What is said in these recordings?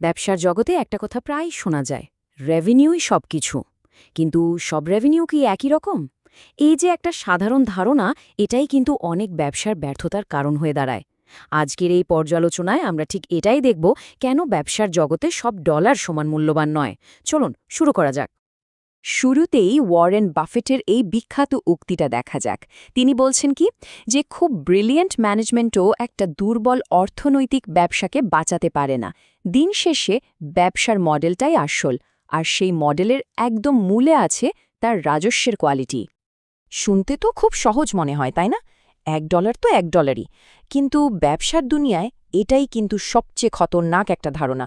ব্যবসার জগতে একটা কথা প্রায় শোনা যায়, রেভিনিউই সবকিছু। কিন্তু সব রেভিনিউ কি একই রকম? এই যে একটা সাধারণ ধারণা, এটাই কিন্তু অনেক ব্যবসার ব্যর্থতার কারণ হয়ে দাঁড়ায়। আজকের এই পর্যালোচনায় আমরা ঠিক এটাই দেখব, কেন ব্যবসার জগতে সব ডলার সমান মূল্যবান নয়। চলুন শুরু করা যাক। শুরুতেই ওয়ারেন বাফেটের এই বিখ্যাত উক্তিটা দেখা যাক। তিনি বলছেন কি, যে খুব ব্রিলিয়েন্ট ম্যানেজমেন্টও একটা দুর্বল অর্থনৈতিক ব্যবসাকে বাঁচাতে পারে না। দিন শেষে ব্যবসার মডেলটাই আসল, আর সেই মডেলের একদম মূলে আছে তার রাজস্বের কোয়ালিটি। শুনতে তো খুব সহজ মনে হয়, তাই না? $1 তো $1, কিন্তু ব্যবসার দুনিয়ায় এটাই কিন্তু সবচেয়ে খতরনাক একটা ধারণা।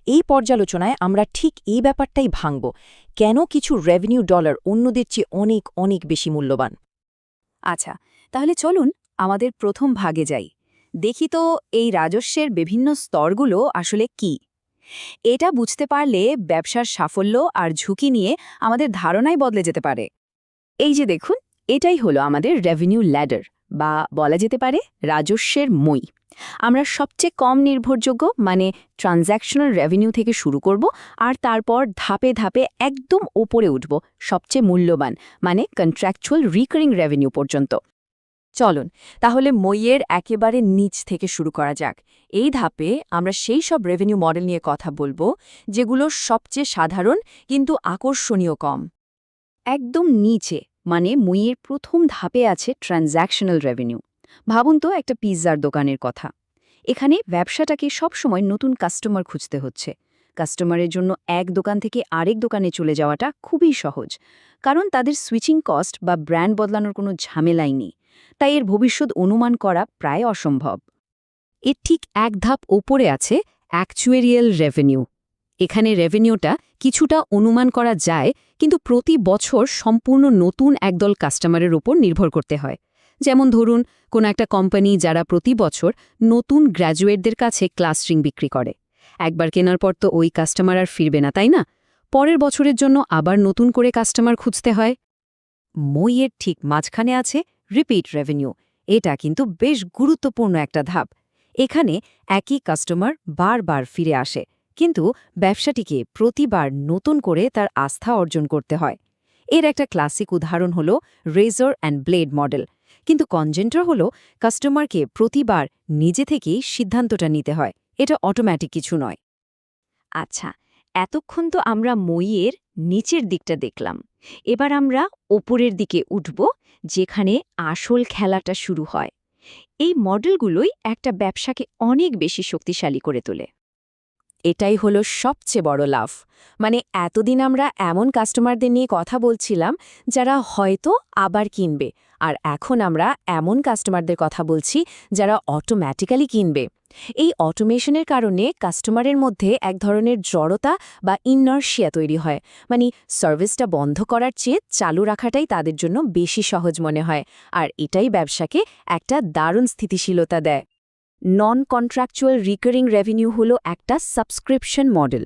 এই পর্যালোচনায় আমরা ঠিক এই ব্যাপারটাই ভাঙব, কেন কিছু রেভিনিউ ডলার অন্যদের চেয়ে অনেক অনেক বেশি মূল্যবান। আচ্ছা, তাহলে চলুন আমাদের প্রথম ভাগে যাই। দেখি তো এই রাজস্বের বিভিন্ন স্তরগুলো আসলে কি। এটা বুঝতে পারলে ব্যবসার সাফল্য আর ঝুঁকি নিয়ে আমাদের ধারণাই বদলে যেতে পারে। এই যে দেখুন, এটাই হলো আমাদের রেভিনিউ ল্যাডার, বা বলা যেতে পারে রাজস্বের মই। আমরা সবচেয়ে কম নির্ভরযোগ্য মানে ট্রানজ্যাকশনাল রেভিনিউ থেকে শুরু করব, আর তারপর ধাপে ধাপে একদম ওপরে উঠব সবচেয়ে মূল্যবান মানে কন্ট্রাকচুয়াল রিকারিং রেভিনিউ পর্যন্ত। চলুন তাহলে মইয়ের একেবারে নিচ থেকে শুরু করা যাক। এই ধাপে আমরা সেই সব রেভিনিউ মডেল নিয়ে কথা বলবো যেগুলো সবচেয়ে সাধারণ কিন্তু আকর্ষণীয় কম। একদম নিচে মানে মইয়ের প্রথম ধাপে আছে ট্রানজ্যাকশনাল রেভিনিউ। ভাবুন তো একটা পিৎজার দোকানের কথা। এখানে ব্যবসাটাকে সবসময় নতুন কাস্টমার খুঁজতে হচ্ছে। কাস্টমারের জন্য এক দোকান থেকে আরেক দোকানে চলে যাওয়াটা খুবই সহজ, কারণ তাদের সুইচিং কস্ট বা ব্র্যান্ড বদলানোর কোনো ঝামেলাই নেই। তাই এর ভবিষ্যৎ অনুমান করা প্রায় অসম্ভব। এর ঠিক এক ধাপ ওপরে আছে অ্যাকচুয়ারিয়াল রেভিনিউ। এখানে রেভিনিউটা কিছুটা অনুমান করা যায়, কিন্তু প্রতি বছর সম্পূর্ণ নতুন একদল কাস্টমারের উপর নির্ভর করতে হয়। যেমন ধরুন, কোনো একটা কোম্পানি যারা প্রতি বছর নতুন গ্র্যাজুয়েটদের কাছে ক্লাসরিং বিক্রি করে। একবার কেনার পর তো ওই কাস্টমার আর ফিরবে না, তাই না? পরের বছরের জন্য আবার নতুন করে কাস্টমার খুঁজতে হয়। মইয়ের ঠিক মাঝখানে আছে রিপিট রেভিনিউ। এটা কিন্তু বেশ গুরুত্বপূর্ণ একটা ধাপ। এখানে একই কাস্টমার বারবার ফিরে আসে, কিন্তু ব্যবসাটিকে প্রতিবার নতুন করে তার আস্থা অর্জন করতে হয়। এর একটা ক্লাসিক উদাহরণ হল রেজর অ্যান্ড ব্লেড মডেল। কিন্তু কনজেন্টার হল কাস্টমারকে প্রতিবার নিজে থেকেই সিদ্ধান্তটা নিতে হয়, এটা অটোম্যাটিক কিছু নয়। আচ্ছা, এতক্ষণ তো আমরা মইয়ের নিচের দিকটা দেখলাম। এবার আমরা ওপরের দিকে উঠব, যেখানে আসল খেলাটা শুরু হয়। এই মডেলগুলোই একটা ব্যবসাকে অনেক বেশি শক্তিশালী করে তোলে। এটাই হলো সবচেয়ে বড় লাভ। মানে এতদিন আমরা এমন কাস্টমারদের নিয়ে কথা বলছিলাম যারা হয়তো আবার কিনবে, আর এখন আমরা এমন কাস্টমারদের কথা বলছি যারা অটোম্যাটিক্যালি কিনবে। এই অটোমেশনের কারণে কাস্টমারের মধ্যে এক ধরনের জড়তা বা ইনার্শিয়া তৈরি হয়। মানে সার্ভিসটা বন্ধ করার চেয়ে চালু রাখাটাই তাদের জন্য বেশি সহজ মনে হয়, আর এটাই ব্যবসাকে একটা দারুণ স্থিতিশীলতা দেয়। নন কন্ট্রাকচুয়াল রিকারিং রেভিনিউ হলো একটা সাবস্ক্রিপশন মডেল।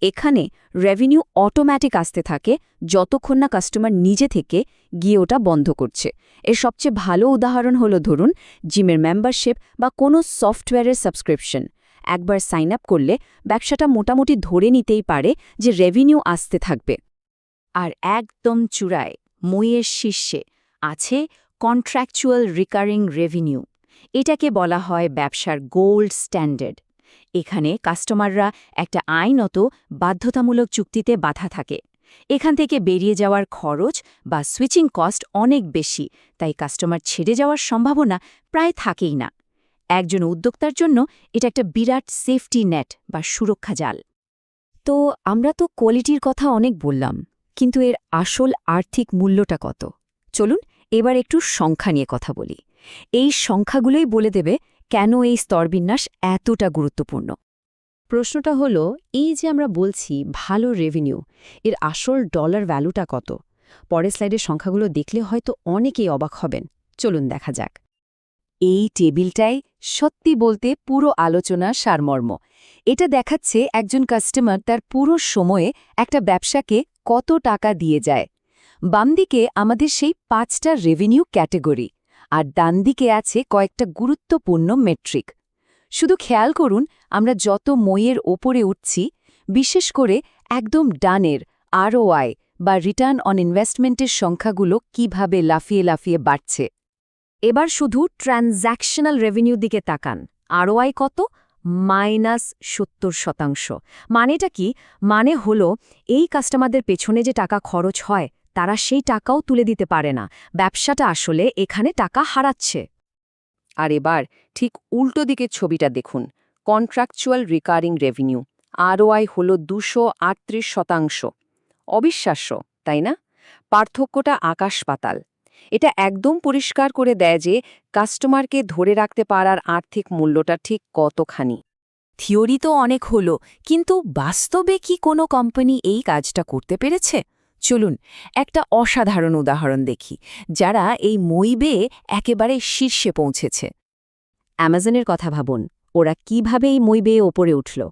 এখানে রেভিনিউ অটোম্যাটিক আসতে থাকে যতক্ষণ না কাস্টমার নিজে থেকে গিয়ে ওটা বন্ধ করছে। এর সবচেয়ে ভালো উদাহরণ হলো ধরুন জিমের মেম্বারশিপ বা কোনো সফটওয়্যারের সাবস্ক্রিপশন। একবার সাইন আপ করলে ব্যবসাটা মোটামুটি ধরে নিতেই পারে যে রেভিনিউ আসতে থাকবে। আর একদম চূড়ায় মইয়ের শীর্ষে আছে কন্ট্রাকচুয়াল রিকারিং রেভিনিউ। এটাকে বলা হয় ব্যবসার গোল্ড স্ট্যান্ডার্ড। এখানে কাস্টমাররা একটা আইনত বাধ্যতামূলক চুক্তিতে বাধা থাকে। এখান থেকে বেরিয়ে যাওয়ার খরচ বা সুইচিং কস্ট অনেক বেশি, তাই কাস্টমার ছেড়ে যাওয়ার সম্ভাবনা প্রায় থাকেই না। একজন উদ্যোক্তার জন্য এটা একটা বিরাট সেফটি নেট বা সুরক্ষা জাল। তো আমরা তো কোয়ালিটির কথা অনেক বললাম, কিন্তু এর আসল আর্থিক মূল্যটা কত? চলুন এবার একটু সংখ্যা নিয়ে কথা বলি। এই সংখ্যাগুলোই বলে দেবে কেন এই স্তরবিন্যাস এতটা গুরুত্বপূর্ণ। প্রশ্নটা হলো, এই যে আমরা বলছি ভালো রেভিনিউ, এর আসল ডলার ভ্যালুটা কত? পরের স্লাইডের সংখ্যাগুলো দেখলে হয়তো অনেকেই অবাক হবেন। চলুন দেখা যাক। এই টেবিলটাই সত্যি বলতে পুরো আলোচনার সারমর্ম। এটা দেখাচ্ছে একজন কাস্টমার তার পুরো সময়ে একটা ব্যবসাকে কত টাকা দিয়ে যায়। বাম দিকে আমাদের সেই 5টা রেভিনিউ ক্যাটেগরি, আর ডান দিকে আছে কয়েকটা গুরুত্বপূর্ণ মেট্রিক। শুধু খেয়াল করুন আমরা যত মইয়ের ওপরে উঠছি, বিশেষ করে একদম ডানের ROI বা রিটার্ন অন ইনভেস্টমেন্টের সংখ্যাগুলো কিভাবে লাফিয়ে লাফিয়ে বাড়ছে। এবার শুধু ট্রানজ্যাকশনাল রেভিনিউ দিকে তাকান। ROI কত? -70%। মানেটা কি? মানে হলো এই কাস্টমারদের পেছনে যে টাকা খরচ হয় তারা সেই টাকাও তুলে দিতে পারে না। ব্যবসাটা আসলে এখানে টাকা হারাচ্ছে। আর এবার ঠিক উল্টো দিকের ছবিটা দেখুন, কন্ট্রাকচুয়াল রিকারিং রেভিনিউ। ROI হল 238%। অবিশ্বাস্য, তাই না? পার্থক্যটা আকাশ পাতাল। এটা একদম পরিষ্কার করে দেয় যে কাস্টমারকে ধরে রাখতে পারার আর্থিক মূল্যটা ঠিক কতখানি। থিওরি তো অনেক হলো, কিন্তু বাস্তবে কি কোনো কোম্পানি এই কাজটা করতে পেরেছে? চলুন একটা অসাধারণ উদাহরণ দেখি, যারা এই মই বেয়ে একেবারে শীর্ষে পৌঁছেছে। অ্যামাজনের কথা ভাবুন, ওরা কিভাবে এই মই বেয়ে ওপরে উঠল।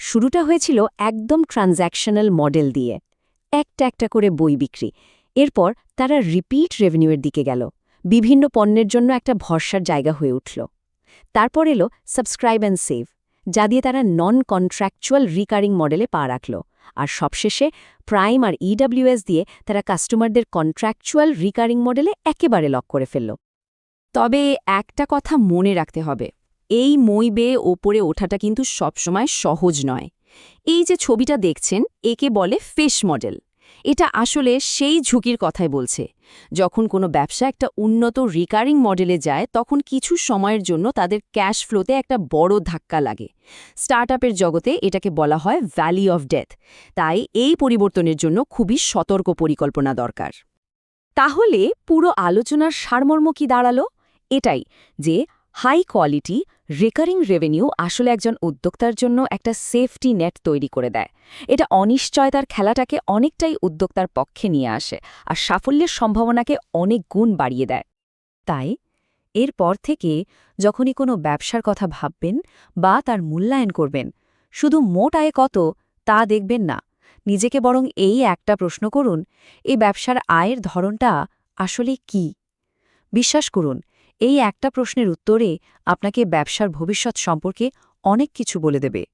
শুরুটা হয়েছিল একদম ট্রানজ্যাকশনাল মডেল দিয়ে, একটা একটা করে বই বিক্রি। এরপর তারা রিপিট রেভিনিউয়ের দিকে গেল, বিভিন্ন পণ্যের জন্য একটা ভরসার জায়গা হয়ে উঠল। তারপর এলো সাবস্ক্রাইব অ্যান্ড সেভ, যা দিয়ে তারা নন কন্ট্রাকচুয়াল রিকারিং মডেলে পা রাখল। আর সবশেষে প্রাইম আর EWS দিয়ে তারা কাস্টমারদের কন্ট্রাকচুয়াল রিকারিং মডেলে একেবারে লক করে ফেলল। তবে একটা কথা মনে রাখতে হবে, এই মই বেয়ে ওপরে ওঠাটা কিন্তু সবসময় সহজ নয়। এই যে ছবিটা দেখছেন, একে বলে ফিশ মডেল। এটা আসলে সেই ঝুঁকির কথাই বলছে। যখন কোনো ব্যবসা একটা উন্নত রিকারিং মডেলে যায়, তখন কিছু সময়ের জন্য তাদের ক্যাশ ফ্লোতে একটা বড় ধাক্কা লাগে। স্টার্টআপের জগতে এটাকে বলা হয় ভ্যালি অফ ডেথ। তাই এই পরিবর্তনের জন্য খুবই সতর্ক পরিকল্পনা দরকার। তাহলে পুরো আলোচনার সারমর্ম কি দাঁড়ালো? এটাই যে হাই কোয়ালিটি রিকারিং রেভিনিউ আসলে একজন উদ্যোক্তার জন্য একটা সেফটি নেট তৈরি করে দেয়। এটা অনিশ্চয়তার খেলাটাকে অনেকটাই উদ্যোক্তার পক্ষে নিয়ে আসে আর সাফল্যের সম্ভাবনাকে অনেক গুণ বাড়িয়ে দেয়। তাই এরপর থেকে যখনই কোনো ব্যবসার কথা ভাববেন বা তার মূল্যায়ন করবেন, শুধু মোট আয় কত তা দেখবেন না, নিজেকে বরং এই একটা প্রশ্ন করুন, এই ব্যবসার আয়ের ধরনটা আসলে কি? বিশ্বাস করুন, এই একটা প্রশ্নের উত্তরে আপনাকে ব্যবসার ভবিষ্যৎ সম্পর্কে অনেক কিছু বলে দেবে।